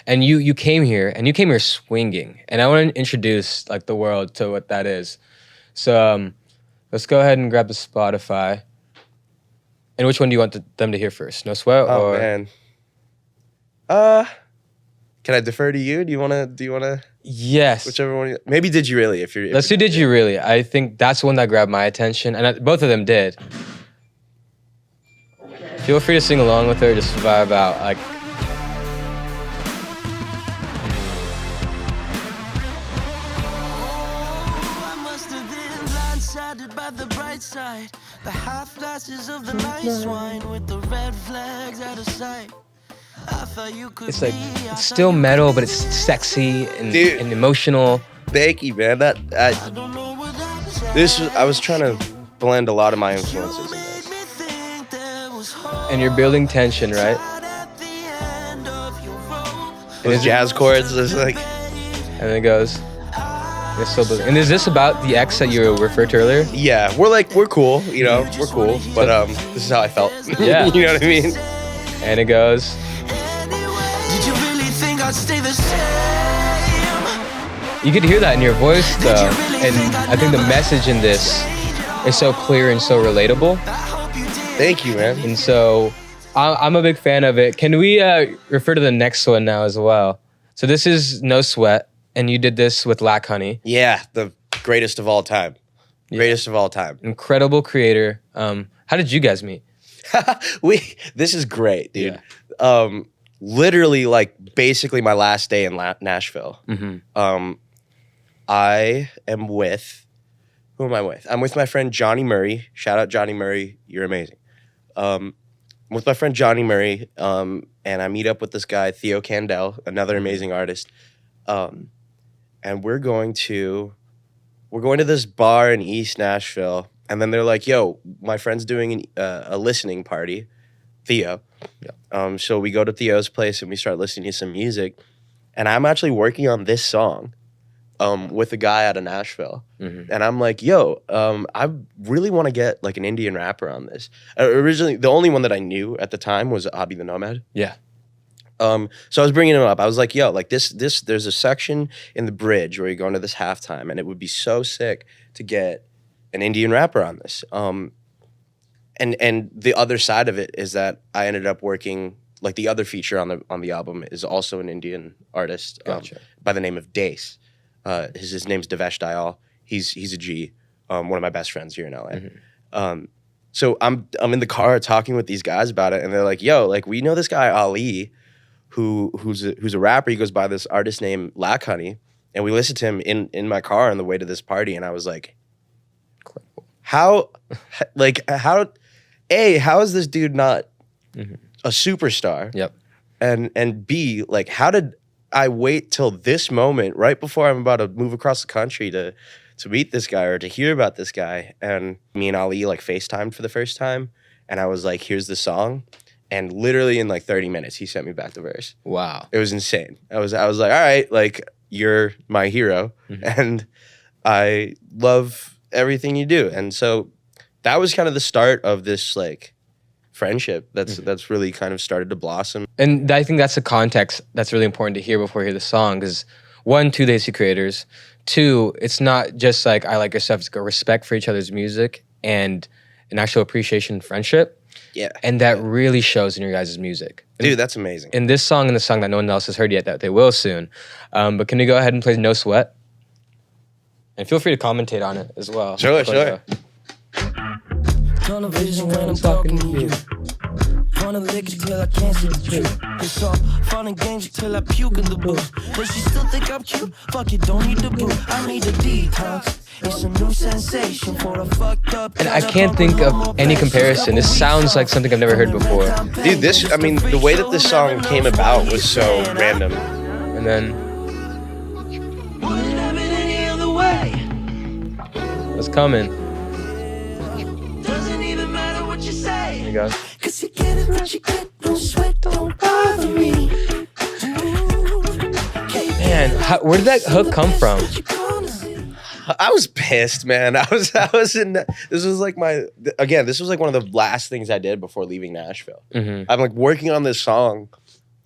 And you came here, and you came here swinging. And I want to introduce like the world to what that is. So let's go ahead and grab the Spotify. And which one do you want them to hear first? No Sweat or? Oh man. Can I defer to you? Do you wanna? Yes. Whichever one. Maybe Did You Really? Let's do Did You Really? I think that's the one that grabbed my attention, and both of them did. Feel free to sing along with her, just vibe out. Like, by the bright side, the half glasses of the nice wine with the red flags out of sight. It's like, it's still metal, but it's sexy and emotional. Thank you, man. I was trying to blend a lot of my influences in this. And you're building tension, right? Those jazz chords, it's like, and it goes. And is this about the ex that you referred to earlier? Yeah, we're cool, we're cool, but this is how I felt. Yeah. You know what I mean? And it goes. Did you really think I'd stay the same? You could hear that in your voice, though. And I think the message in this is so clear and so relatable. Thank you, man. And so I'm a big fan of it. Can we refer to the next one now as well? So this is No Sweat, and you did this with Lack Honey. Yeah, the greatest of all time. Greatest of all time. Incredible creator. How did you guys meet? This is great, dude. Yeah. Literally, like, basically my last day in Nashville. Mm-hmm. I am with, who am I with? I'm with my friend Johnny Murray. Shout out Johnny Murray, you're amazing. I'm with my friend Johnny Murray, and I meet up with this guy, Theo Candel, another amazing artist. And we're going to this bar in East Nashville, and then they're like, yo, my friend's doing a listening party, Theo. Yeah. So we go to Theo's place and we start listening to some music, and I'm actually working on this song with a guy out of Nashville. Mm-hmm. And I'm like, yo, I really want to get like an Indian rapper on this. Originally, the only one that I knew at the time was Abi the Nomad. Yeah. So I was bringing him up. I was like, yo, like this, there's a section in the bridge where you go into this halftime, and it would be so sick to get an Indian rapper on this. And the other side of it is that I ended up working, like, the other feature on the album is also an Indian artist. Gotcha. By the name of Dace. His name's Devesh Dayal. He's a G, one of my best friends here in LA. Mm-hmm. So I'm in the car talking with these guys about it, and they're like, yo, like, we know this guy Ali, who's a rapper. He goes by this artist named Lack Honey, and we listened to him in my car on the way to this party, and I was like, how is this dude not a superstar? Yep. And B, like, how did I wait till this moment, right before I'm about to move across the country to meet this guy or to hear about this guy? And me and Ali, like, FaceTimed for the first time, and I was like, here's the song. And literally in like 30 minutes, he sent me back the verse. Wow. It was insane. I was like, all right, like, you're my hero, and I love everything you do. And so that was kind of the start of this, like, friendship that's really kind of started to blossom. And I think that's the context that's really important to hear before you hear the song, because one, two, they see creators. Two, it's not just like, I like your stuff, it's a respect for each other's music and an actual appreciation and friendship. Yeah. And that really shows in your guys' music. Dude, that's amazing. In this song and the song that no one else has heard yet, that they will soon. But can you go ahead and play No Sweat? And feel free to commentate on it as well. Sure. Tunnel vision when I'm talking to you. Wanna lick it till I can't see the truth. It's all fun and games till I puke in the booth. Does she still think I'm cute? Fuck it, don't need the boot. I need a detox. It's a new sensation for a fucked up. And I can't think of any comparison. This sounds like something I've never heard before. Dude, the way that this song came about was so random. And then Wouldn't have it any other way. what's coming? Doesn't even matter what you say. There you go. Cause you get it what you get, no sweat, don't bother me. Man, where did that hook come from? I was pissed, man. I was in. This was like one of the last things I did before leaving Nashville. Mm-hmm. I'm like working on this song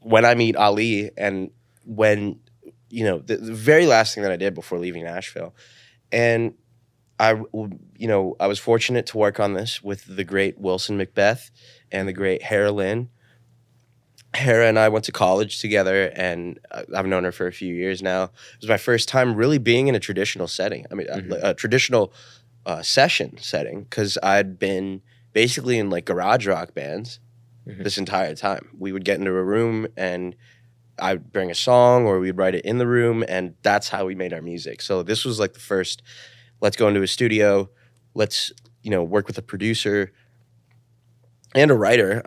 when I meet Ali, and when, you know, the very last thing that I did before leaving Nashville. And I was fortunate to work on this with the great Wilson Macbeth and the great Hera Lynn. Hera and I went to college together, and I've known her for a few years now. It was my first time really being in a traditional setting. I mean, a traditional session setting, because I'd been basically in like garage rock bands this entire time. We would get into a room and I'd bring a song, or we'd write it in the room, and that's how we made our music. So this was like the first, let's go into a studio, let's, you know, work with a producer and a writer,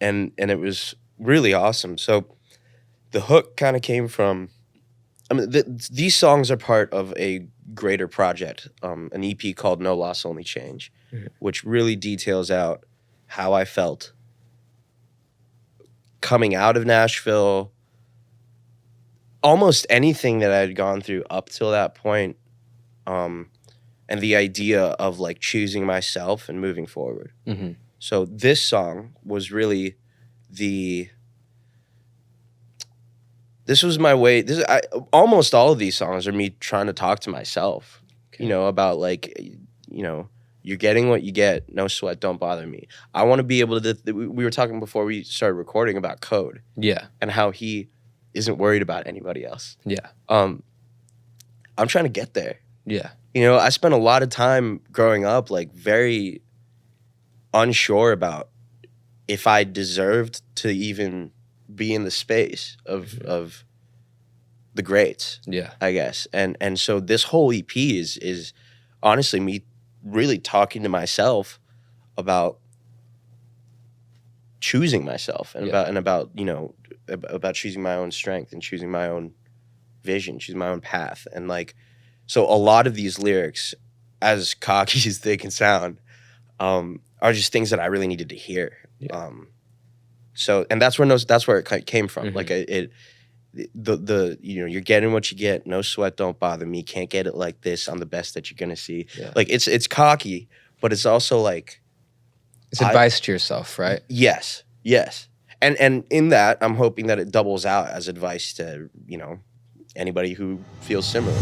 and it was really awesome. So the hook kind of came from, I mean, these songs are part of a greater project, an EP called No Loss, Only Change, which really details out how I felt coming out of Nashville, almost anything that I had gone through up till that point, and the idea of like choosing myself and moving forward. So this song was really this was my way. Almost all of these songs are me trying to talk to myself, you know, about like, you know, you're getting what you get, no sweat, don't bother me. I want to be able to, we were talking before we started recording about Code. Yeah. And how he isn't worried about anybody else. Yeah. I'm trying to get there. Yeah. You know, I spent a lot of time growing up like very unsure about if I deserved to even be in the space of the greats. Yeah. I guess. And so this whole EP is honestly me really talking to myself about choosing myself and about you know, about choosing my own strength and choosing my own vision, choosing my own path. And like, so a lot of these lyrics, as cocky as they can sound, are just things that I really needed to hear. Yeah. So, and that's where it came from. Like the you know, you're getting what you get, no sweat, don't bother me, can't get it like this, I'm the best that you're gonna see. Yeah. Like it's cocky, but it's also like, it's advice to yourself, right? Yes. And in that, I'm hoping that it doubles out as advice to, you know, anybody who feels similar.